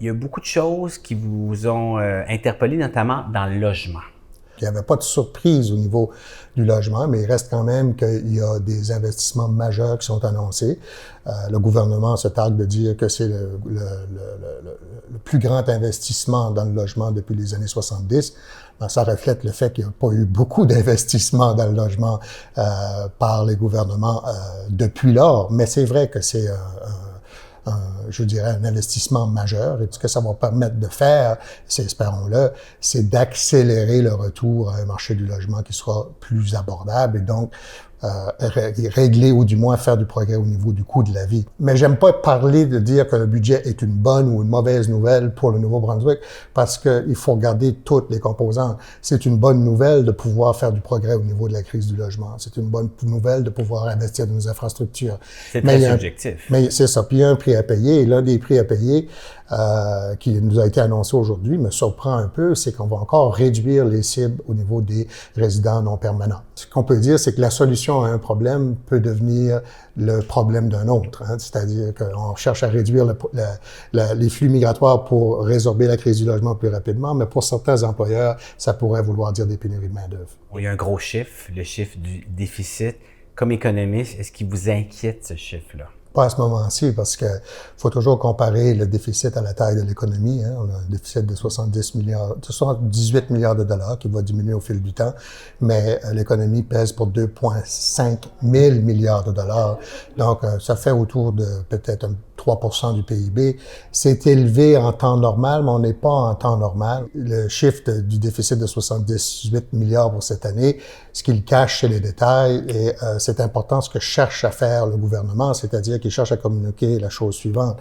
Il y a beaucoup de choses qui vous ont interpellé, notamment dans le logement. Il n'y avait pas de surprise au niveau du logement, mais il reste quand même qu'il y a des investissements majeurs qui sont annoncés. Le gouvernement se targue de dire que c'est le plus grand investissement dans le logement depuis les années 70. Ben, ça reflète le fait qu'il n'y a pas eu beaucoup d'investissements dans le logement par les gouvernements depuis lors. Mais c'est vrai que c'est je dirais, un investissement majeur. Et ce que ça va permettre de faire, espérons-le, c'est d'accélérer le retour à un marché du logement qui sera plus abordable et donc régler ou du moins faire du progrès au niveau du coût de la vie. Mais j'aime pas parler de dire que le budget est une bonne ou une mauvaise nouvelle pour le Nouveau-Brunswick parce qu'il faut regarder toutes les composantes. C'est une bonne nouvelle de pouvoir faire du progrès au niveau de la crise du logement. C'est une bonne nouvelle de pouvoir investir dans nos infrastructures. C'est très subjectif. Mais c'est ça. Puis il y a un prix à payer. Et l'un des prix à payer qui nous a été annoncé aujourd'hui me surprend un peu, c'est qu'on va encore réduire les cibles au niveau des résidents non permanents. Ce qu'on peut dire, c'est que la solution à un problème peut devenir le problème d'un autre. Hein? C'est-à-dire qu'on cherche à réduire les flux migratoires pour résorber la crise du logement plus rapidement, mais pour certains employeurs, ça pourrait vouloir dire des pénuries de main-d'œuvre. Il y a un gros chiffre, le chiffre du déficit. Comme économiste, est-ce qu'il vous inquiète ce chiffre-là? Pas à ce moment-ci, parce que faut toujours comparer le déficit à la taille de l'économie. Hein. On a un déficit de 78 milliards de dollars qui va diminuer au fil du temps, mais l'économie pèse pour 2,5 000 milliards de dollars. Donc, ça fait autour de peut-être 3% du PIB. C'est élevé en temps normal, mais on n'est pas en temps normal. Le chiffre du déficit de 78 milliards pour cette année, ce qu'il cache, c'est les détails, et c'est important ce que cherche à faire le gouvernement, c'est-à-dire qu'il cherche à communiquer la chose suivante.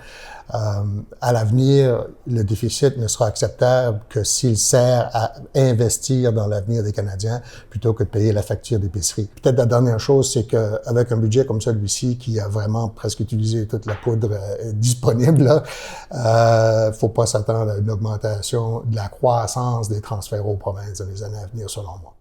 À l'avenir, le déficit ne sera acceptable que s'il sert à investir dans l'avenir des Canadiens plutôt que de payer la facture d'épicerie. Peut-être la dernière chose, c'est qu'avec un budget comme celui-ci, qui a vraiment presque utilisé toute la poudre disponible, faut pas s'attendre à une augmentation de la croissance des transferts aux provinces dans les années à venir, selon moi.